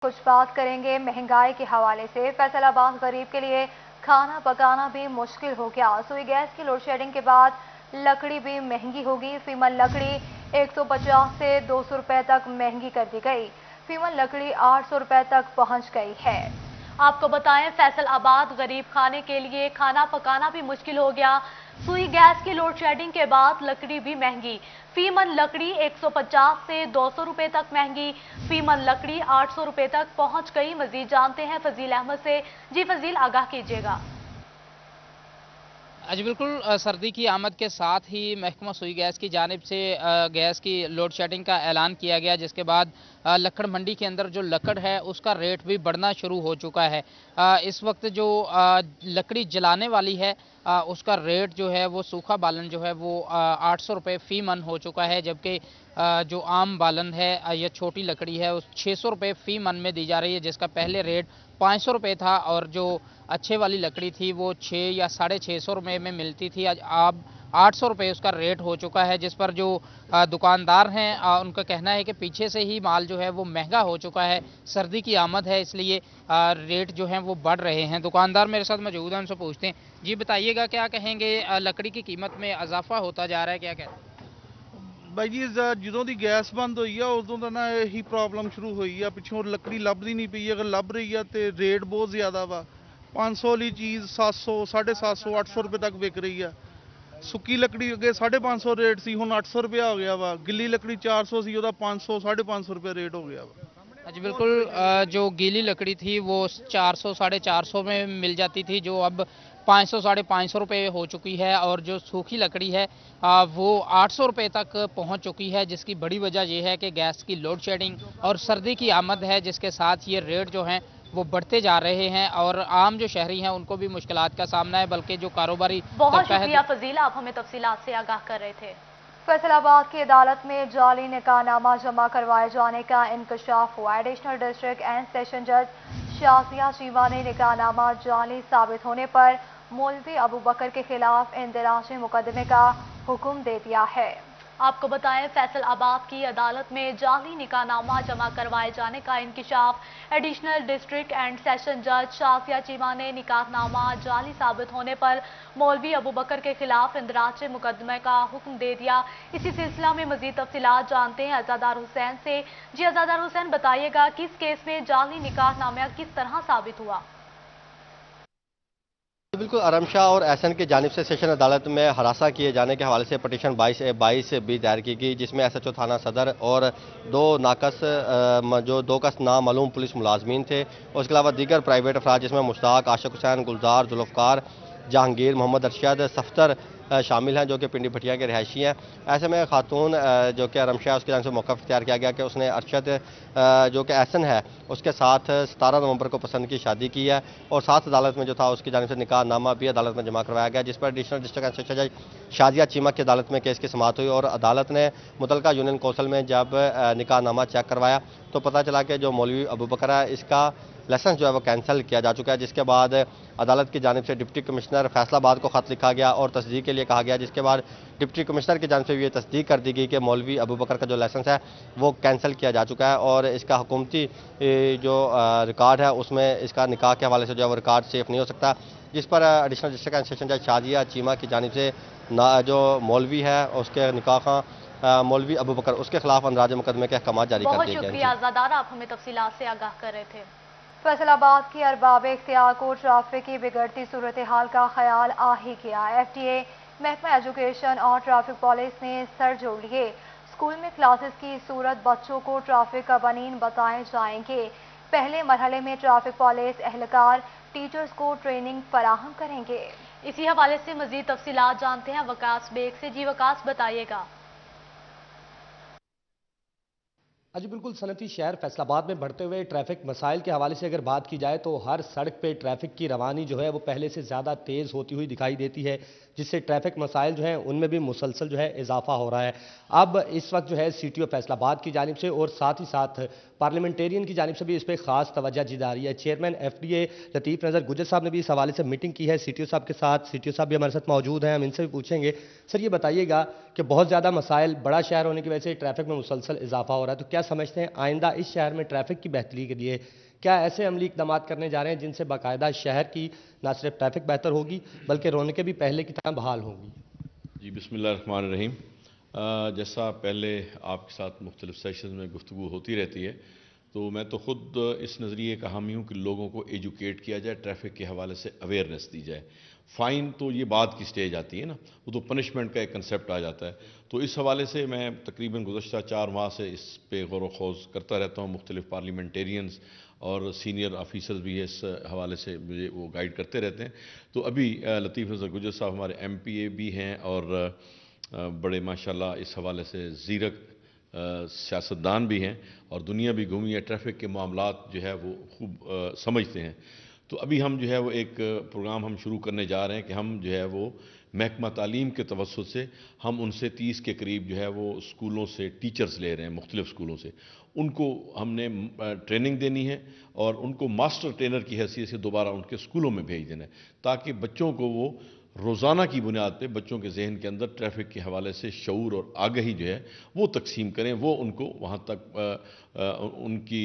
कुछ बात करेंगे महंगाई के हवाले से। फैसलाबाद गरीब के लिए खाना पकाना भी मुश्किल हो गया। सुई गैस की लोड शेडिंग के बाद लकड़ी भी महंगी होगी। फीमन लकड़ी 150 से 200 रुपए तक महंगी कर दी गई। फीमन लकड़ी 800 रुपए तक पहुंच गई है। आपको बताएं, फैसलाबाद गरीब खाने के लिए खाना पकाना भी मुश्किल हो गया। सुई गैस की लोड शेडिंग के बाद लकड़ी भी महंगी। फीमन लकड़ी 150 से 200 रुपए तक महंगी। फीमन लकड़ी 800 रुपए तक पहुंच गई। मजीद जानते हैं फजील अहमद से। जी फजील, आगाह कीजिएगा। जी बिल्कुल, सर्दी की आमद के साथ ही महकमा सुई गैस की जानिब से गैस की लोड शेडिंग का ऐलान किया गया, जिसके बाद लक्कड़ मंडी के अंदर जो लकड़ है उसका रेट भी बढ़ना शुरू हो चुका है। इस वक्त जो लकड़ी जलाने वाली है उसका रेट जो है वो सूखा बालन जो है वो 800 रुपये फ़ी मन हो चुका है, जबकि जो आम बालन है या छोटी लकड़ी है उस 600 रुपये फ़ी मन में दी जा रही है, जिसका पहले रेट 500 रुपये था और जो अच्छे वाली लकड़ी थी वो 6 या 650 रुपये में मिलती थी। आज अब 800 रुपये उसका रेट हो चुका है, जिस पर जो दुकानदार हैं उनका कहना है कि पीछे से ही माल जो है वो महंगा हो चुका है। सर्दी की आमद है इसलिए रेट जो हैं वो बढ़ रहे हैं। दुकानदार मेरे साथ मौजूद हैं, उनसे पूछते हैं। जी बताइएगा, क्या कहेंगे, लकड़ी की कीमत में इजाफा होता जा रहा है, क्या कहते हैं? ਬਾਈ ਜੀ ਜਦੋਂ ਦੀ ਗੈਸ ਬੰਦ ਹੋਈ ਆ ਉਦੋਂ ਦਾ ਨਾ ਇਹੀ ਪ੍ਰੋਬਲਮ ਸ਼ੁਰੂ ਹੋਈ ਆ। ਪਿੱਛੋਂ ਲੱਕੜੀ ਲੱਭਦੀ ਨਹੀਂ ਪਈ। ਅਗਰ ਲੱਭ ਰਹੀ ਆ ਤੇ ਰੇਟ ਬਹੁਤ ਜ਼ਿਆਦਾ ਵਾ। 500 ਵਾਲੀ ਚੀਜ਼ 700 750 800 ਰੁਪਏ ਤੱਕ ਵਿਕ ਰਹੀ ਆ। ਸੁੱਕੀ ਲੱਕੜੀ ਅੱਗੇ 550 ਰੇਟ ਸੀ, ਹੁਣ 800 ਰੁਪਏ ਹੋ ਗਿਆ ਵਾ। ਗਿੱਲੀ ਲੱਕੜੀ 400 ਸੀ, ਉਹਦਾ 500 550 ਰੁਪਏ ਰੇਟ ਹੋ ਗਿਆ ਵਾ। जी बिल्कुल, जो गीली लकड़ी थी वो 400 450 में मिल जाती थी, जो अब 500 550 रुपये हो चुकी है, और जो सूखी लकड़ी है वो 800 रुपये तक पहुंच चुकी है, जिसकी बड़ी वजह ये है कि गैस की लोड शेडिंग और सर्दी की आमद है, जिसके साथ ये रेट जो हैं वो बढ़ते जा रहे हैं और आम जो शहरी हैं उनको भी मुश्किलात का सामना है, बल्कि जो कारोबारी बहुत शुक्रिया फजील, आप हमें तफसीलात से आगाह कर रहे थे। फैसलाबाद की अदालत में जाली निकाहनामा जमा करवाए जाने का इंकशाफ हुआ। एडिशनल डिस्ट्रिक्ट एंड सेशन जज शाजिया चीमा ने निकाहनामा जाली साबित होने पर मौलवी अबू बकर के खिलाफ इंदिराजी मुकदमे का हुक्म दे दिया है। आपको बताएं, फैसलाबाद की अदालत में जाली निकाहनामा जमा करवाए जाने का इंकशाफ। एडिशनल डिस्ट्रिक्ट एंड सेशन जज शाजिया चीमा ने निकाहनामा जाली साबित होने पर मौलवी अबू बकर के खिलाफ इंदिराज मुकदमे का हुक्म दे दिया। इसी सिलसिला में मजीद तफसीलात जानते हैं अज़ादार हुसैन से। जी अज़ादार हुसैन, बताइएगा किस केस में जाली निकाहनामा किस तरह साबित हुआ? बिल्कुल, आरम शाह और एहसन की जानिब से सेशन अदालत में हरासा किए जाने के हवाले से पटिशन 22 भी दायर की गई, जिसमें एसएचओ थाना सदर और दो कस नामालूम पुलिस मुलाजमीन थे। उसके अलावा दीगर प्राइवेट अफराद जिसमें मुश्ताक, आशिक हुसैन, गुलजार, जुल्फ़कार, जहांगीर, मोहम्मद अरशद, सफ्तर शामिल हैं, जो कि पिंडी भटिया के रहायशी हैं। ऐसे में खातून जो कि आरम शाह, उसकी जानिब से मौक़िफ़ इख्तियार किया गया कि उसने अरशद जो कि एहसन है उसके साथ 17 नवंबर को पसंद की शादी की है, और साथ अदालत में जो था उसकी जानिब से निकाह नामा भी अदालत में जमा करवाया गया, जिस पर एडिशनल डिस्ट्रिक्ट एंड सेशन जज शाजिया चीमा की अदालत में केस की समाअत हुई। और अदालत ने मुतलका यूनियन कौंसिल में जब निकाह नामा चेक करवाया तो पता चला कि जो मौलवी अबू बकर है इसका लाइसेंस जो है वो कैंसिल किया जा चुका है, जिसके बाद अदालत की जानिब से डिप्टी कमिश्नर फैसलाबाद को खत लिखा गया और तस्दीक के लिए कहा गया, जिसके बाद डिप्टी कमिश्नर की जानिब से ये तस्दीक कर दी गई कि मौलवी अबू बकर का जो लाइसेंस है वो कैंसिल किया जा चुका है, और इसका हुकूमती जो रिकॉर्ड है उसमें इसका निकाह के हवाले से जो है वो रिकॉर्ड सेफ नहीं हो सकता, जिस पर एडिशनल डिस्ट्रिक्ट एंड सेशन जज शाजिया चीमा की जानिब से जो मौलवी है उसके निकाह का मौलवी अबू बकर उसके खिलाफ अंदराज मुकदमे के अहकाम जारी कर दिए गए। बहुत शुक्रिया ज़ादार, आप हमें तफसीलात से आगाह कर रहे थे। फैसलाबाद की अरबाब इख्तियार को ट्रैफिक की बिगड़ती सूरत हाल का ख्याल आ ही गया। एफटीए, महकमा एजुकेशन और ट्रैफिक पुलिस ने सर जोड़ लिए। स्कूल में क्लासेस की सूरत बच्चों को ट्रैफिक कवानीन बताए जाएंगे। पहले मरहले में ट्रैफिक पुलिस एहलकार टीचर्स को ट्रेनिंग फराहम करेंगे। इसी हवाले से मजीद तफसीलात जानते हैं वकास बेग से। जी वकास, बताइएगा। जी बिल्कुल, सनती शहर फैसलाबाद में बढ़ते हुए ट्रैफिक मसाइल के हवाले से अगर बात की जाए तो हर सड़क पे ट्रैफिक की रवानी जो है वो पहले से ज़्यादा तेज़ होती हुई दिखाई देती है, जिससे ट्रैफिक मसाइल जो हैं उनमें भी मुसलसल जो है इजाफा हो रहा है। अब इस वक्त जो है सीटीओ फैसलाबाद की जानिब से और साथ ही साथ पार्लियामेंटेरियन की जानिब से भी इस पर खास तवज्जो दी जा रही है। चेयरमैन FDA लतीफ़ नज़र गुज्जर साहब ने भी इस हवाले से मीटिंग की है CTO साहब के साथ। CTO साहब भी हमारे साथ मौजूद हैं, हम इनसे भी पूछेंगे। सर, ये बताइएगा कि बहुत ज़्यादा मसाइल, बड़ा शहर होने की वजह से ट्रैफिक में मुसलसल इजाफा हो रहा है, तो क्या समझते हैं आइंदा इस शहर में ट्रैफिक की बेहतरी के लिए क्या ऐसे अमली इक़दाम करने जा रहे हैं जिनसे बाकायदा शहर की न सिर्फ ट्रैफिक बेहतर होगी बल्कि रौनकें भी पहले की तरह बहाल होंगी? जी, बिस्मिल्लाहिर्रहमानिर्रहीम। जैसा पहले आपके साथ मुख्तलिफ सेशंस में गुफ्तगू होती रहती है, तो मैं तो ख़ुद इस नज़रिए का हामी हूँ कि लोगों को एजुकेट किया जाए, ट्रैफिक के हवाले से अवेयरनेस दी जाए। फ़ाइन तो ये बाद की स्टेज आती है ना, वो तो पनिशमेंट का एक कंसेप्ट आ जाता है। तो इस हवाले से मैं तकरीबन गुज़श्ता 4 माह से इस पे गौर व खौज़ करता रहता हूँ। मुख्तलिफ पार्लियामेंटेरियंस और सीनियर ऑफिसर्स भी इस हवाले से मुझे वो गाइड करते रहते हैं। तो अभी लतीफ़ नज़र गुज्जर साहब हमारे MPA भी हैं और बड़े माशाल्लाह इस हवाले से ज़ीरक सियासतदान भी हैं और दुनिया भी घूमी है, ट्रैफिक के मामलात जो है वो खूब समझते हैं। तो अभी हम जो है वो एक प्रोग्राम हम शुरू करने जा रहे हैं कि हम जो है वो महकमा तालीम के तवस्सुत से हम उनसे 30 के करीब जो है वो स्कूलों से टीचर्स ले रहे हैं, मुख्तलिफ स्कूलों से। उनको हमने ट्रेनिंग देनी है और उनको मास्टर ट्रेनर की हैसियत से दोबारा उनके स्कूलों में भेज देना है, ताकि बच्चों को वो रोज़ाना की बुनियाद पे बच्चों के जहन के अंदर ट्रैफिक के हवाले से शऊर और आगाही जो है वो तकसीम करें, वो उनको वहाँ तक उनकी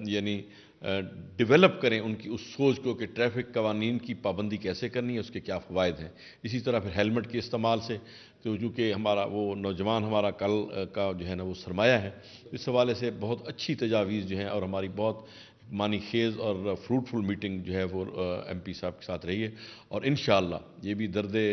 यानी डेवलप करें उनकी उस सोच को कि ट्रैफिक कवानीन की पाबंदी कैसे करनी है, उसके क्या फ़वाइद हैं। इसी तरह फिर हेलमेट के इस्तेमाल से, तो चूँकि हमारा वो नौजवान हमारा कल का जो है ना वो सरमाया है, इस हवाले से बहुत अच्छी तजावीज़ जो हैं और हमारी बहुत मानी खेज़ और फ्रूटफुल मीटिंग जो है वो MP साहब के साथ रही है। और इंशाअल्लाह ये भी दर्दे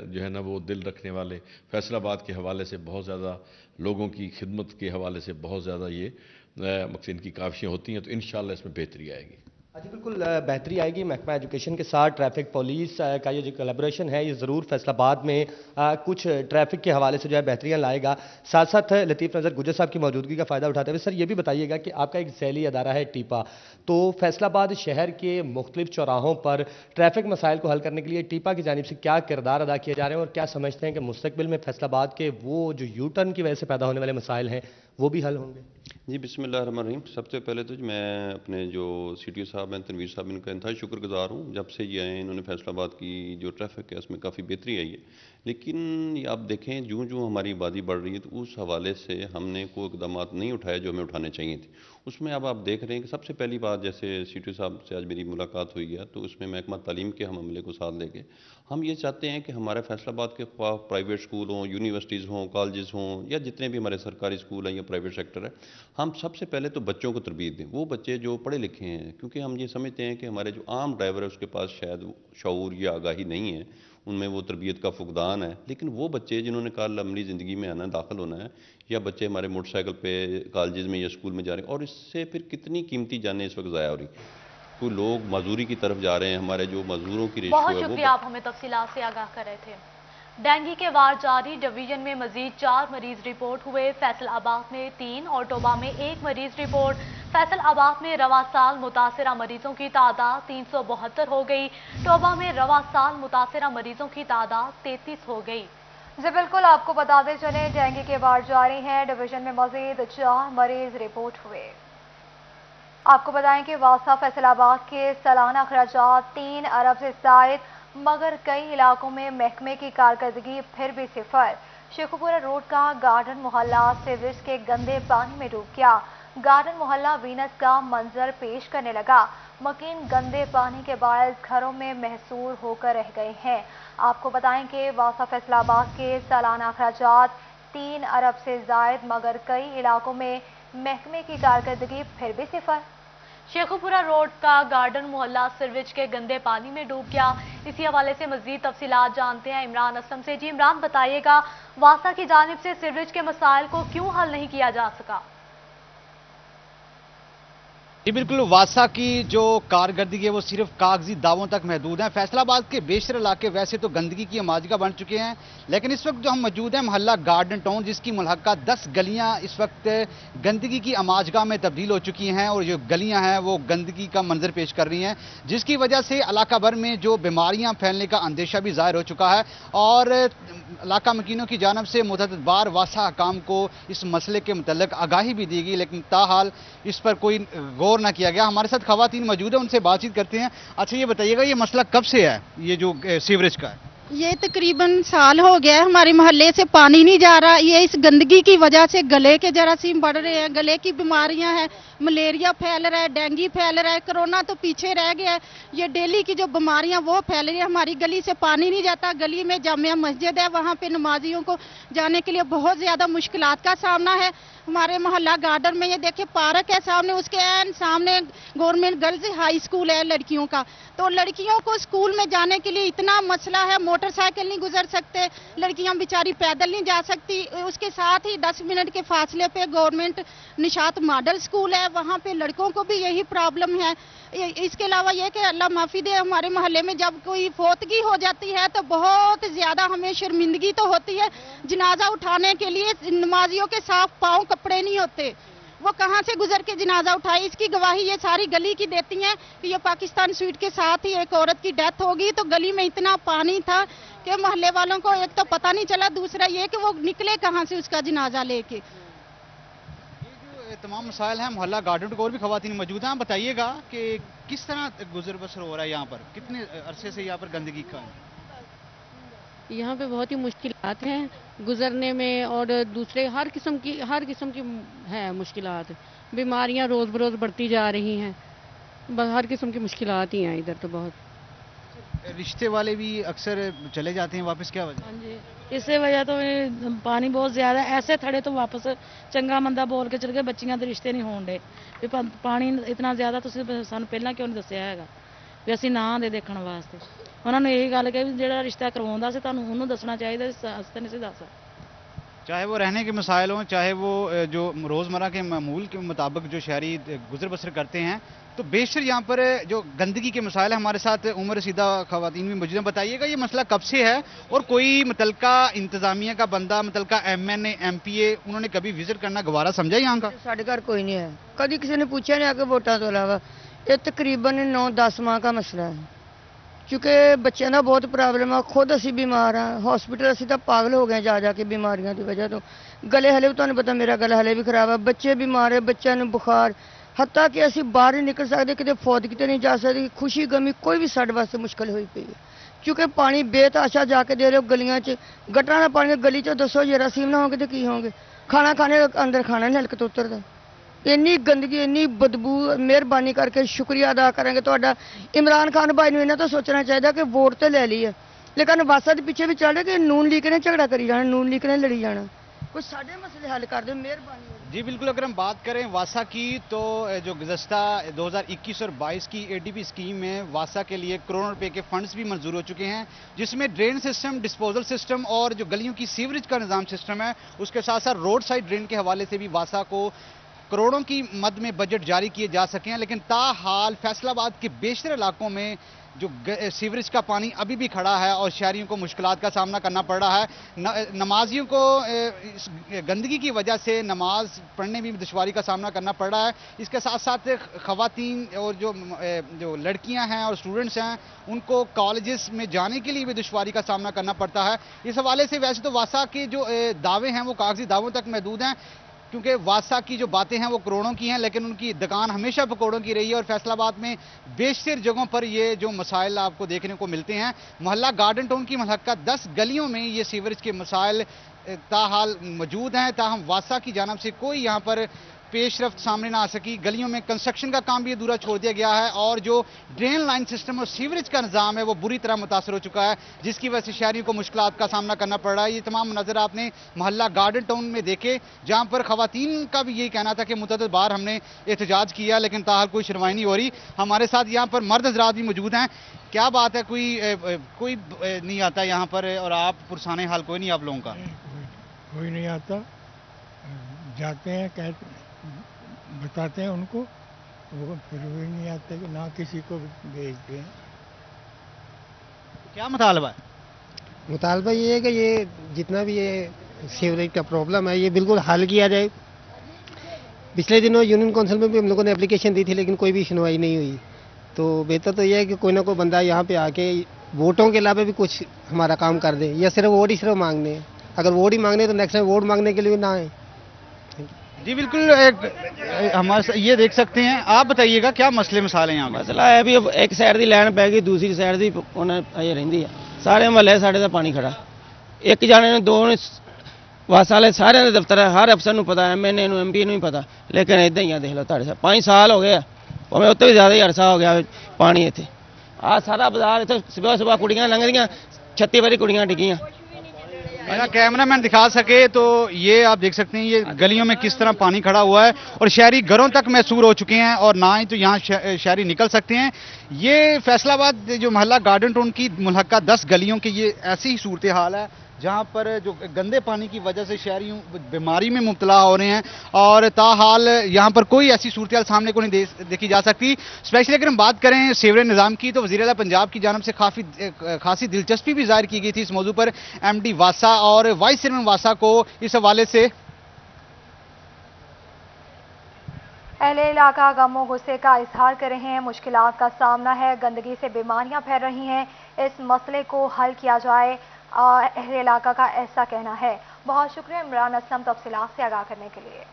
जो है ना वो दिल रखने वाले फैसलाबाद के हवाले से बहुत ज़्यादा लोगों की खिदमत के हवाले से बहुत ज़्यादा ये मकसद इनकी काविशें होती हैं, तो इंशाअल्लाह इसमें बेहतरी आएगी। जी बिल्कुल बेहतरी आएगी। महकमा एजुकेशन के साथ ट्रैफिक पुलिस का ये जो कोलैबोरेशन है ये ज़रूर फैसलाबाद में कुछ ट्रैफिक के हवाले से जो है बेहतरियाँ लाएगा। साथ साथ लतीफ़ नज़र गुज्जर साहब की मौजूदगी का फ़ायदा उठाते हुए सर ये भी बताइएगा कि आपका एक ज़ैली अदारा है टीपा, तो फैसलाबाद शहर के मुख्तलिफ चौराहों पर ट्रैफिक मसाइल को हल करने के लिए टीपा की जानिब से क्या किरदार अदा किए जा रहे हैं और क्या समझते हैं कि मुस्तकबिल में फैसलाबाद के वो जो यू टर्न की वजह से पैदा होने वाले मसाइल हैं वो भी हल होंगे? जी, बिस्मिल्लाहिर्रहमानिर्रहीम। सबसे पहले तो मैं अपने जो CTO साहब हैं तनवीर साहब, इनका इंतहाई शुक्रगुजार हूँ। जब से ये आए इन्होंने फैसलाबाद की जो ट्रैफिक है उसमें काफ़ी बेहतरी आई है। लेकिन ये आप देखें जो हमारी आबादी बढ़ रही है तो उस हवाले से हमने कोई इक़दाम नहीं उठाए जो हमें उठाने चाहिए थे। उसमें अब आप देख रहे हैं कि सबसे पहली बात, जैसे CTO साहब से आज मेरी मुलाकात हुई है तो उसमें महकमा तालीम के हम अमले को साथ लेके हम ये चाहते हैं कि हमारे फैसलाबाद के प्राइवेट स्कूल हों, यूनिवर्सिटीज़ हों, कॉलेजेस हों या जितने भी हमारे सरकारी स्कूल हैं या प्राइवेट सेक्टर है, हम सबसे पहले तो बच्चों को तरबियत दें। वो बच्चे जो पढ़े लिखे हैं, क्योंकि हम ये समझते हैं कि हमारे जो आम ड्राइवर है उसके पास शायद शऊर या आगाही नहीं है, उनमें वो तरबियत का फुकदान है। लेकिन वो बच्चे जिन्होंने कल अमली ज़िंदगी में आना, दाखिल होना है, या बच्चे हमारे मोटरसाइकिल पे कॉलेजेस में या स्कूल में जा रहे हैं, और इससे फिर कितनी कीमती जानें इस वक्त ज़ाया हो रही। कोई लोग मजदूरी की तरफ जा रहे हैं, हमारे जो मजदूरों की रेशियो है बहुत शुक्रिया, आप हमें तफसीलात से आगाह कर रहे थे। डेंगू के वार जारी, डिवीजन में मजीद 4 मरीज रिपोर्ट हुए। फैसलाबाद में 3 और टोबा में 1 मरीज रिपोर्ट। फैसलाबाद में रवा साल मुतासरा मरीजों की तादाद 372 हो गई। टोबा में रवा साल मुतासरा मरीजों की तादाद 33 हो गई। जी बिल्कुल, आपको बताते चले डेंगू के वार जारी हैं। डिवीजन में मजीद 4 मरीज रिपोर्ट हुए। आपको बताएं कि वासा फैसलाबाद के सालाना अखराजात 3 अरब से जायद, मगर कई इलाकों में महकमे की कारकर्दगी फिर भी सिफर। शेखुपुरा रोड का गार्डन मोहल्ला सीवरेज के गंदे पानी में डूब गया। गार्डन मोहल्ला वीनस का मंजर पेश करने लगा। मकीन गंदे पानी के बायस घरों में महसूर होकर रह गए हैं। आपको बताएं कि वासा फैसलाबाद के सालाना अखराजात 3 अरब से जायद, मगर कई इलाकों में महकमे की कारकर्दगी फिर भी सिफर। शेखुपुरा रोड का गार्डन मोहल्ला सीवरेज के गंदे पानी में डूब गया। इसी हवाले से मजीद तफसीलात जानते हैं इमरान असलम से। जी इमरान, बताइएगा वासा की जानिब से सीवरेज के मसाइल को क्यों हल नहीं किया जा सका? जी बिल्कुल, वासा की जो कारकर्दगी है वो सिर्फ कागजी दावों तक महदूद है। फैसलाबाद के बेशतर इलाके वैसे तो गंदगी की अमाजगा बन चुके हैं, लेकिन इस वक्त जो हम मौजूद हैं मोहल्ला गार्डन टाउन, जिसकी मुल्हका 10 गलियां इस वक्त गंदगी की अमाजगा में तब्दील हो चुकी हैं और जो गलियां हैं वो गंदगी का मंजर पेश कर रही हैं, जिसकी वजह से इलाका भर में जो बीमारियां फैलने का अंदेशा भी ज़ाहिर हो चुका है। और इलाका मकीनों की जानब से मुतअद्दिद बार वासा हकाम को इस मसले के मुतल्लिक आगाही भी दी गई, लेकिन ताहाल इस पर कोई गौर न किया गया। हमारे साथ खवातीन मौजूद है, उनसे बातचीत करते हैं। अच्छा ये बताइएगा, ये मसला कब से है, ये जो सीवरेज का है? ये तकरीबन साल हो गया है, हमारे मोहल्ले से पानी नहीं जा रहा। ये इस गंदगी की वजह से गले के जरासीम बढ़ रहे हैं, गले की बीमारियां हैं, मलेरिया फैल रहा है, डेंगू फैल रहा है, कोरोना तो पीछे रह गया है। ये डेली की जो बीमारियां वो फैल रही है। हमारी गली से पानी नहीं जाता। गली में जामिया मस्जिद है, वहाँ पे नमाजियों को जाने के लिए बहुत ज्यादा मुश्किलात का सामना है। हमारे मोहल्ला गार्डन में ये देखिए पार्क है सामने, उसके एन सामने गवर्नमेंट गर्ल्स हाई स्कूल है लड़कियों का। तो लड़कियों को स्कूल में जाने के लिए इतना मसला है, मोटरसाइकिल नहीं गुजर सकते, लड़कियां बेचारी पैदल नहीं जा सकती। उसके साथ ही 10 मिनट के फासले पे गवर्नमेंट निशात मॉडल स्कूल है, वहाँ पे लड़कों को भी यही प्रॉब्लम है। इसके अलावा ये कि अल्लाह माफी दे, हमारे मोहल्ले में जब कोई फौतगी हो जाती है तो बहुत ज्यादा हमें शर्मिंदगी तो होती है। जनाजा उठाने के लिए नमाजियों के साफ पाँव कपड़े नहीं होते, वो कहां से गुजर के जनाजा उठाए। इसकी गवाही ये सारी गली की देती हैं कि ये पाकिस्तान स्वीट के साथ ही एक औरत की डेथ होगी तो गली में इतना पानी था कि मोहल्ले वालों को एक तो पता नहीं चला, दूसरा ये कि वो निकले कहां से उसका जनाजा लेके। ये तमाम मसाइल हैं मोहल्ला गार्डन को, और भी खवातीन मौजूद हैं। आप बताइएगा कि किस तरह गुजर बसर हो रहा है यहाँ पर, कितने अरसे से यहाँ पर गंदगी का है? यहाँ पे बहुत ही मुश्किलात हैं गुजरने में, और दूसरे हर किस्म की है मुश्किलात। बीमारियाँ रोज़ बरोज़ बढ़ती जा रही हैं, बस हर किस्म की मुश्किलात ही हैं इधर तो बहुत। रिश्ते वाले भी अक्सर चले जाते हैं वापस, क्या वजह? हाँ जी, इससे वजह तो ये पानी बहुत ज़्यादा ऐसे थड़े तो वापस चंगा मंदा बोल के चल गए, बच्चियां ਦੇ ਰਿਸ਼ਤੇ नहीं होण डे ਵੀ ਪਾਣੀ इतना ज़्यादा ਤੁਸੀਂ ਸਾਨੂੰ ਪਹਿਲਾਂ ਕਿਉਂ ਨਹੀਂ ਦੱਸਿਆ ਹੈਗਾ ਵੀ ਅਸੀਂ ਨਾ ਆਂਦੇ ਦੇਖਣ ਵਾਸਤੇ। ਉਹਨਾਂ ਨੂੰ ਇਹੀ ਗੱਲ ਕਹੀ ਵੀ ਜਿਹੜਾ ਰਿਸ਼ਤਾ ਕਰਵਾਉਂਦਾ ਸੀ ਤੁਹਾਨੂੰ ਉਹਨੂੰ ਦੱਸਣਾ ਚਾਹੀਦਾ, ਅਸੀਂ ਤਾਂ ਨਹੀਂ ਸੀ ਦੱਸ। चाहे वो रहने के मसाइल हों, चाहे वो जो रोज़मर्रा के मामूल के मुताबिक जो शहरी गुजर बसर करते हैं, तो बेशतर यहाँ पर जो गंदगी के मसाइल हैं। हमारे साथ उम्र रसीदा खवातीन भी मौजूद हैं। बताइएगा ये मसला कब से है और कोई मुतलका इंतज़ामिया का बंदा, मुतलका MNA MPA, उन्होंने कभी विजिट करना गवारा समझा यहाँ का? साढ़े घर कोई नहीं है, कभी किसी ने पूछा नहीं आके वोटा तो अलावा। ये तकरीबन 9-10 माह का मसला है, क्योंकि बच्चों का बहुत प्रॉब्लम है। खुद असी बीमार हाँ, हॉस्पिटल असी तो पागल हो गए जा के बीमारियों की वजह तो। गले हले भी तुहानू पता मेरा गला हले भी खराब है, बच्चे बीमार है, बच्चों को बुखार, हत्ता कि असी बाहर नहीं निकल सकते, कितने फौत कितने नहीं जा सकते। खुशी गमी कोई भी साढ़े वास्ते मुश्किल हुई पई है, क्योंकि पानी बेतहाशा जाके दे रहे हो गलियां च। गटरां दा पानी गली च दसो जरासीम ना होंगे तो की होंगे, खाना खाने अंदर खाना नहीं हलक तो उतरता। ਇੰਨੀ गंदगी ਇੰਨੀ बदबू। ਮਿਹਰਬਾਨੀ करके शुक्रिया अदा करेंगे ਤੁਹਾਡਾ इमरान खान भाई ਨੂੰ ਇਹਨਾਂ तो सोचना चाहिए कि वोट तो ले ली है, लेकिन वासा के पीछे भी चल रहे कि नून लीग ने झगड़ा करी जाना, नून लीग ने लड़ी जाना। कुछ साढ़े मसले हल कर दो, मेहरबानी। जी बिल्कुल, अगर हम बात करें वासा की तो जो गुज़श्ता 2021 और 22 की ADB स्कीम में वासा के लिए करोड़ों रुपए के फंड्स भी मंजूर हो चुके हैं, जिसमें ड्रेन सिस्टम, डिस्पोजल सिस्टम और जो गलियों की सीवरेज का निज़ाम सिस्टम है, उसके साथ साथ रोड साइड ड्रेन के हवाले से भी वासा को करोड़ों की मद में बजट जारी किए जा सके हैं। लेकिन ताहाल फैसलाबाद के बेशतर इलाकों में जो सीवरेज का पानी अभी भी खड़ा है और शहरियों को मुश्किलात का सामना करना पड़ रहा है। नमाजियों को इस गंदगी की वजह से नमाज पढ़ने में दुश्वारी का सामना करना पड़ रहा है। इसके साथ साथ खवातीन और जो लड़कियां हैं और स्टूडेंट्स हैं, उनको कॉलेजेस में जाने के लिए भी दुश्वारी का सामना करना पड़ता है। इस हवाले से वैसे तो वासा के जो दावे हैं वो कागजी दावों तक महदूद हैं, क्योंकि वासा की जो बातें हैं वो करोड़ों की हैं, लेकिन उनकी दुकान हमेशा पकौड़ों की रही है। और फैसलाबाद में बेशतर जगहों पर ये जो मसाइल आपको देखने को मिलते हैं। मोहल्ला गार्डन टाउन की मुल्हका 10 गलियों में ये सीवरेज के मसाइल ताहाल मौजूद हैं, ताहम वासा की जानब से कोई यहाँ पर पेशरफ्त सामने ना आ सकी। गलियों में कंस्ट्रक्शन का काम भी अधूरा छोड़ दिया गया है और जो ड्रेन लाइन सिस्टम और सीवरेज का निज़ाम है वो बुरी तरह मुतासर हो चुका है, जिसकी वजह से शहरियों को मुश्किलात का सामना करना पड़ रहा है। ये तमाम नज़र आपने मोहल्ला गार्डन टाउन में देखे, जहाँ पर खवातीन का भी यही कहना था कि मुतअद्दिद बार हमने एहतजाज किया, लेकिन ताहाल कोई सुनवाई नहीं हो रही। हमारे साथ यहाँ पर मर्द हज़रात भी मौजूद हैं। क्या बात है, कोई नहीं आता यहाँ पर और आप पुरसाने हाल कोई नहीं आप लोगों का? कोई नहीं आता, जाते हैं कहते बताते हैं उनको, वो फिर भी नहीं आते कि ना किसी को भेजते हैं। क्या मुतालबा है? मुतालबा ये है कि ये जितना भी ये सीवरेज का प्रॉब्लम है ये बिल्कुल हल किया जाए। पिछले दिनों यूनियन काउंसिल में भी हम लोगों ने एप्लीकेशन दी थी लेकिन कोई भी सुनवाई नहीं हुई। तो बेहतर तो ये है कि कोई ना कोई बंदा यहाँ पे आके वोटों के अलावा भी कुछ हमारा काम कर दे, या सिर्फ वोट ही सिर्फ मांगने हैं। अगर वोट ही मांगने तो नेक्स्ट टाइम वोट मांगने के लिए भी ना आए। जी बिल्कुल, हमारे ये देख सकते हैं। आप बताइएगा क्या मसले मसाले यहाँ? मसला है भी एक साइड की लैन पै गई, दूसरी साइड की अजे रही है। सारे महल्ले साढ़े पानी खड़ा, एक जाने ने दो वासा वाले सारे के दफ्तर है, हर अफसर को पता है, MNA MP भी पता, लेकिन इदा ही देख लो तुहाडे 5 साल हो गए, भावें उत्ते भी ज़्यादा ही अरसा हो गया पानी इत्थे। आ सारा बाजार इत्थे सुबह सुबह कुड़ियां लंघदियां, 36 बारी कुड़ियां डिगियां। मेरा कैमरामैन दिखा सके तो ये आप देख सकते हैं ये गलियों में किस तरह पानी खड़ा हुआ है और शहरी घरों तक महसूर हो चुके हैं और ना ही तो यहाँ शहरी निकल सकते हैं। ये फैसलाबाद जो मोहल्ला गार्डन टाउन की मुल्हका 10 गलियों की ये ऐसी ही सूरत हाल है जहाँ पर जो गंदे पानी की वजह से शहरी बीमारी में मुब्तला हो रहे हैं और ताहाल यहाँ पर कोई ऐसी सूरत हाल सामने को नहीं देखी जा सकती। स्पेशली अगर हम बात करें सीवरेज निज़ाम की तो वज़ीर आला पंजाब की जानिब से खासी दिलचस्पी भी जाहिर की गई थी इस मौजू पर। MD वासा और वाइस चेयरमैन वासा को इस हवाले से अहले इलाका गमो गुस्से का इजहार कर रहे हैं। मुश्किलात का सामना है, गंदगी से बीमारियां फैल रही हैं, इस मसले को हल किया जाए, अहले इलाका का ऐसा कहना है। बहुत शुक्रिया इमरान असलम तफसीलात से आगाह करने के लिए।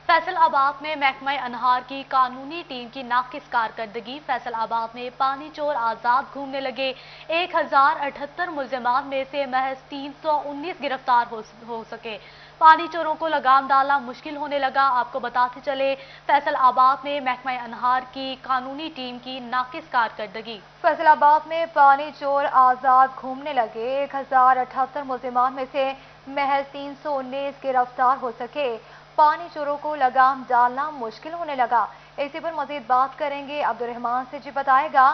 फैसलाबाद में महकमा अनहार की कानूनी टीम की नाकिस कारकर्दगी। फैसलाबाद में पानी चोर आज़ाद घूमने लगे। 1078 मुल्ज़िमान में से महज 319 गिरफ्तार हो सके। पानी चोरों को लगाम डालना मुश्किल होने लगा। आपको बताते चले फैसलाबाद में महकमा अनहार की कानूनी टीम की नाकिस कारकर्दगी। फैसलाबाद में पानी चोर आज़ाद घूमने लगे। 1078 मुल्ज़िमान में से महज 319 गिरफ्तार हो सके। पानी चोरों को लगाम डालना मुश्किल होने लगा। इसी पर मजीद बात करेंगे अब्दुर्रहमान से, जी बताएगा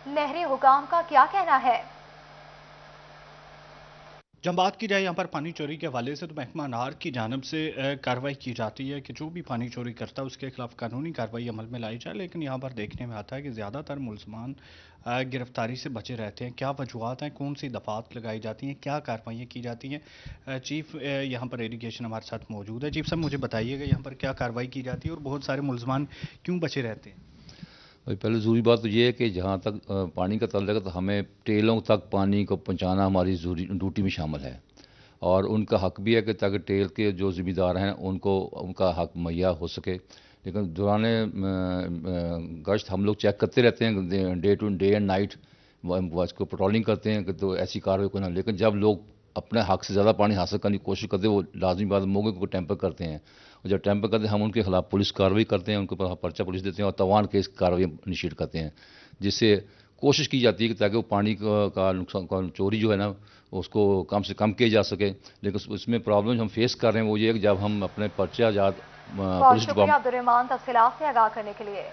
नहरी हुकाम का क्या कहना है। जब बात की जाए यहाँ पर पानी चोरी के हवाले से तो महकमा अनहार की जानिब से कार्रवाई की जाती है कि जो भी पानी चोरी करता है उसके खिलाफ कानूनी कार्रवाई अमल में लाई जाए, लेकिन यहाँ पर देखने में आता है कि ज़्यादातर मुल्ज़मान गिरफ्तारी से बचे रहते हैं। क्या वजूहत हैं, कौन सी दफ़ात लगाई जाती हैं, क्या कार्रवाइयाँ की जाती हैं? चीफ यहाँ पर एजुकेशन हमारे साथ मौजूद है। चीफ साहब मुझे बताइएगा यहाँ पर क्या कार्रवाई की जाती है और बहुत सारे मुल्ज़मान क्यों बचे रहते हैं? भाई पहले ज़रूरी बात तो ये है कि जहाँ तक पानी का तल्लुक़ है तो हमें टेलों तक पानी को पहुँचाना हमारी ज़रूरी ड्यूटी में शामिल है और उनका हक भी है कि ताकि टेल के जो ज़िम्मेदार हैं उनको उनका हक मुहैया हो सके। लेकिन दौरान गश्त हम लोग चेक करते रहते हैं डे एंड नाइट, उसको पेट्रोलिंग करते हैं कि तो ऐसी कार्रवाई कोई ना। लेकिन जब लोग अपने हक से ज़्यादा पानी हासिल करने की कोशिश करते हैं वो लाजमी बात मौके को टेम्पर करते हैं और जब टेम्पर करते हैं हम उनके खिलाफ पुलिस कार्रवाई करते हैं, उनके ऊपर पर्चा पुलिस देते हैं और तवान केस कार्रवाई इनिशिएट करते हैं, जिससे कोशिश की जाती है कि ताकि वो पानी का नुकसान चोरी जो है ना उसको कम से कम किया जा सके। लेकिन उसमें प्रॉब्लम हम फेस कर रहे हैं वो ये है कि जब हम अपने पर्चा आजाद पुलिस अब्दुर्रहमान तफसीलात से आगाह करने के लिए।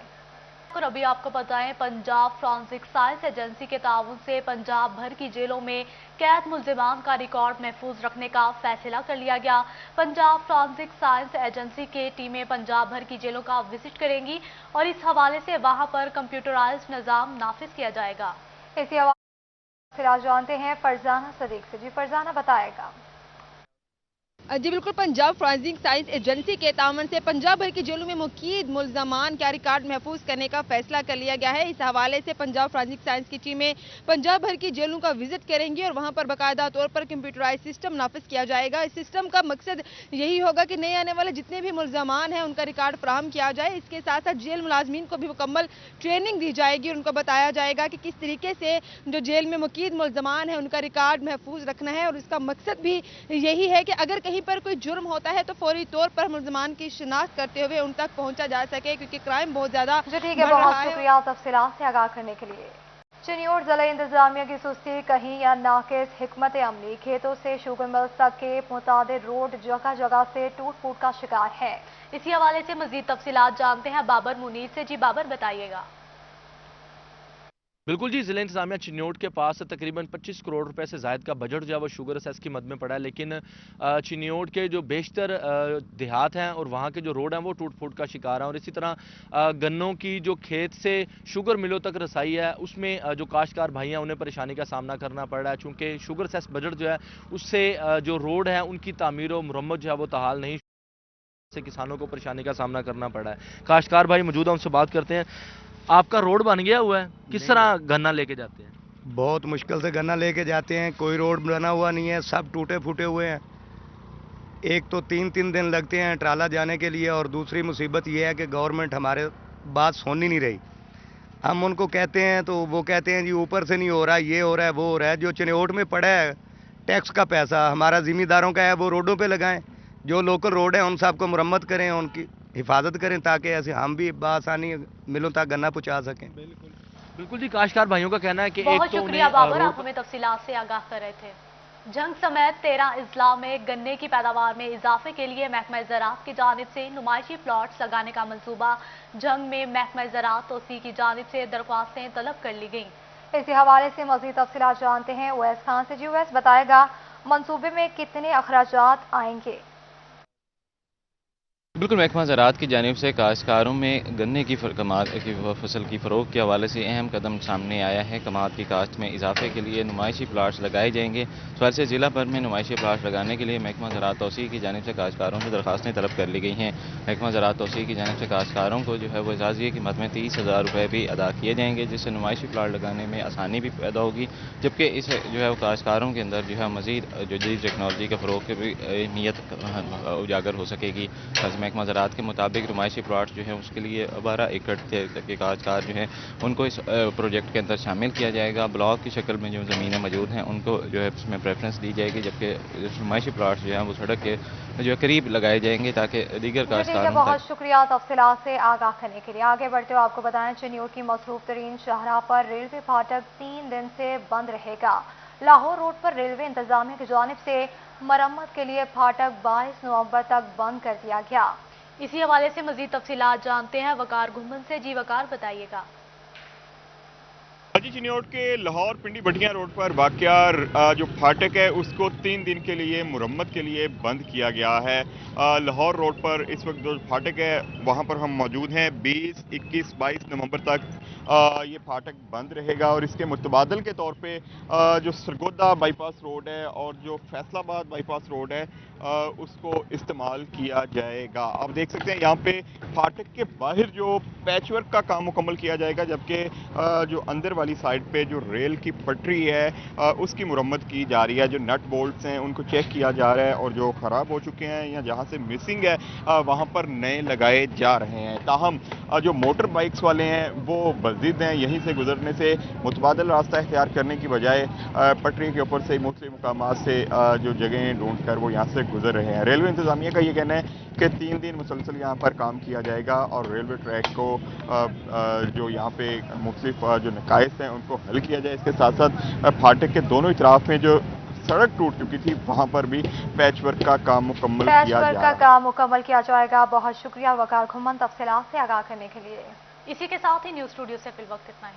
और अभी आपको बताएं पंजाब फॉरेंसिक साइंस एजेंसी के ताउन से पंजाब भर की जेलों में कैद मुल्ज़िमान का रिकॉर्ड महफूज रखने का फैसला कर लिया गया। पंजाब फॉरेंसिक साइंस एजेंसी के टीमें पंजाब भर की जेलों का विजिट करेंगी और इस हवाले से वहां पर कंप्यूटराइज्ड निज़ाम नाफिज किया जाएगा। इसी हवाले से जानते हैं फरजाना सदीक से, जी फरजाना बताएगा। जी बिल्कुल, पंजाब फॉरेंसिक साइंस एजेंसी के तामन से पंजाब भर की जेलों में मुकीद मुल्ज़मान का रिकॉर्ड महफूज करने का फैसला कर लिया गया है। इस हवाले से पंजाब फॉरेंसिक साइंस की टीमें पंजाब भर की जेलों का विजिट करेंगी और वहां पर बाकायदा तौर पर कंप्यूटराइज सिस्टम नाफिज किया जाएगा। इस सिस्टम का मकसद यही होगा कि नए आने वाले जितने भी मुल्ज़मान हैं उनका रिकॉर्ड फराहम किया जाए। इसके साथ साथ जेल मुलाजमीन को भी मुकम्मल ट्रेनिंग दी जाएगी, उनको बताया जाएगा कि किस तरीके से जो जेल में मुकीद मुल्ज़मान है उनका रिकॉर्ड महफूज रखना है। और इसका मकसद भी यही है कि अगर कहीं पर कोई जुर्म होता है तो फौरी तौर पर मुल्ज़मान की शिनाख्त करते हुए उन तक पहुंचा जा सके, क्योंकि क्राइम बहुत ज्यादा ठीक है। बहुत शुक्रिया तफसीलात से आगाह करने के लिए। चिन्योर जिला इंतजामिया की सुस्ती कहीं या नाकिस हिकमत अमली खेतों से शुगर मिल्स तक के मुतादिर रोड जगह जगह से टूट फूट का शिकार है। इसी हवाले से मजीद तफसीलात जानते हैं बाबर मुनीर से। जी बाबर बताइएगा। بالکل جی، ضلع انتظامیہ چنیوٹ کے پاس تقریباً 25 کروڑ روپے سے زائد کا بجٹ جو ہے وہ شوگر اسیس کی مد میں پڑا ہے، لیکن چنیوٹ کے جو بیشتر دیہات ہیں اور وہاں کے جو روڈ ہیں وہ ٹوٹ پھوٹ کا شکار ہیں، اور اسی طرح گنوں کی جو کھیت سے شوگر ملوں تک رسائی ہے اس میں جو کاشتکار بھائی ہیں انہیں پریشانی کا سامنا کرنا پڑ رہا ہے، چونکہ شوگر اسیس بجٹ جو ہے اس سے جو روڈ ہیں ان کی تعمیر و مرمت جو ہے وہ تحال نہیں سے کسانوں کو پریشانی کا سامنا کرنا پڑا ہے۔ کاشتکار بھائی موجود ہیں، ان سے بات کرتے ہیں۔ آپ کا روڈ بن گیا ہوا ہے، کس طرح گنا لے کے جاتے ہیں؟ بہت مشکل سے گنا لے کے جاتے ہیں، کوئی روڈ بنا ہوا نہیں ہے، سب ٹوٹے پھوٹے ہوئے ہیں۔ ایک تو 3 دن لگتے ہیں ٹرالا جانے کے لیے، اور دوسری مصیبت یہ ہے کہ گورنمنٹ ہمارے بات سن ہی نہیں رہی۔ ہم ان کو کہتے ہیں تو وہ کہتے ہیں جی اوپر سے نہیں ہو رہا، یہ ہو رہا ہے، وہ ہو رہا ہے۔ جو چنیوٹ میں پڑا ہے ٹیکس کا پیسہ ہمارا ذمہ داروں کا ہے، وہ روڈوں پہ لگائیں، جو لوکل روڈ ہیں ان سب کو مرمت کریں، ان کی حفاظت کریں، تاکہ ایسے ہم بھی بآسانی ملوں تک گنا پہنچا سکیں۔ بالکل جی، کاشتکار بھائیوں کا کہنا ہے کہ بہت شکریہ بابر، آپ ہمیں تفصیلات سے آگاہ کر رہے تھے۔ جنگ سمیت 13 اضلاع میں گنے کی پیداوار میں اضافے کے لیے محکمہ زراعت کی جانب سے نمائشی پلاٹس لگانے کا منصوبہ، جنگ میں محکمہ زراعت توسیع کی جانب سے درخواستیں طلب کر لی گئیں۔ اسی حوالے سے مزید تفصیلات جانتے ہیں اویس خان سے۔ جی اویس، بتائے گا منصوبے میں کتنے اخراجات آئیں گے؟ بالکل، محکمہ زراعت کی جانب سے کاشتکاروں میں گنے کی فصل کی فروغ کے حوالے سے اہم قدم سامنے آیا ہے۔ کماد کی کاشت میں اضافے کے لیے نمائشی پلاٹس لگائے جائیں گے۔ اس حوالے سے ضلع بھر میں نمائشی پلاٹس لگانے کے لیے محکمہ زراعت توسیع کی جانب سے کاشتکاروں سے درخواستیں طلب کر لی گئی ہیں۔ محکمہ زراعت توسیع کی جانب سے کاشتکاروں کو جو ہے وہ اعزازیے کی مد میں 30,000 روپے بھی ادا کیے جائیں گے، جس سے نمائشی پلاٹ لگانے میں آسانی بھی پیدا ہوگی، جبکہ اس جو ہے وہ کاشتکاروں کے اندر جو ہے مزید جو جدید ٹیکنالوجی کا فروغ کی بھی نیت اجاگر ہو سکے گی۔ محکمہ زراعت کے مطابق نمائشی پلاٹ جو ہے اس کے لیے 12 ایکڑ کے کاشتکار جو ہیں ان کو اس پروجیکٹ کے اندر شامل کیا جائے گا۔ بلاک کی شکل میں جو زمینیں موجود ہیں ان کو جو ہے اس میں پریفرنس دی جائے گی، جبکہ نمائشی پلاٹ جو ہیں وہ سڑک کے جو ہے قریب لگائے جائیں گے تاکہ دیگر کاشتکاروں بہت شکریہ تفصیلات سے آگاہ کرنے کے لیے۔ آگے بڑھتے ہوئے آپ کو بتائیں، چنیوٹ کی مصروف ترین شاہراہ پر ریلوے پھاٹک 3 دن سے بند رہے گا۔ لاہور روڈ پر ریلوے انتظامیہ کی جانب سے مرمت کے لیے پھاٹک 22 نومبر تک بند کر دیا گیا۔ اسی حوالے سے مزید تفصیلات جانتے ہیں وقار گھمن سے۔ جی وقار، بتائیے گا۔ جی، چنیوٹ کے لاہور پنڈی بٹیاں روڈ پر واقع جو پھاٹک ہے اس کو 3 دن کے لیے مرمت کے لیے بند کیا گیا ہے۔ لاہور روڈ پر اس وقت جو پھاٹک ہے وہاں پر ہم موجود ہیں۔ 20، 21، 22 نومبر تک یہ پھاٹک بند رہے گا، اور اس کے متبادل کے طور پہ جو سرگودا بائی پاس روڈ ہے اور جو فیصل آباد بائی پاس روڈ ہے اس کو استعمال کیا جائے گا۔ آپ دیکھ سکتے ہیں یہاں پہ پھاٹک کے باہر جو پیچ ورک کا کام مکمل کیا جائے گا، جبکہ جو اندر والی سائڈ پہ جو ریل کی پٹری ہے اس کی مرمت کی جا رہی ہے۔ جو نٹ بولٹس ہیں ان کو چیک کیا جا رہا ہے، اور جو خراب ہو چکے ہیں یا جہاں سے مسنگ ہے وہاں پر نئے لگائے جا رہے ہیں۔ تاہم جو موٹر بائکس والے ہیں وہ ضد ہیں یہیں سے گزرنے سے، متبادل راستہ اختیار کرنے کی بجائے پٹری کے اوپر سے مختلف مقامات سے جو جگہیں ڈھونڈ کر وہ یہاں سے گزر رہے ہیں۔ ریلوے انتظامیہ کا یہ کہنا ہے کہ 3 دن مسلسل یہاں پر کام کیا جائے گا، اور ریلوے ٹریک کو جو یہاں پہ مختلف جو نقائص ہیں ان کو حل کیا جائے۔ اس کے ساتھ ساتھ پھاٹک کے دونوں اطراف میں جو سڑک ٹوٹ چکی تھی وہاں پر بھی پیچ ورک کا کام مکمل کیا جائے گا۔ بہت شکریہ وقار گھمن تفصیلات سے آگاہ کرنے کے لیے۔ اسی کے ساتھ ہی نیوز اسٹوڈیو سے فی الوقت اتنا ہی۔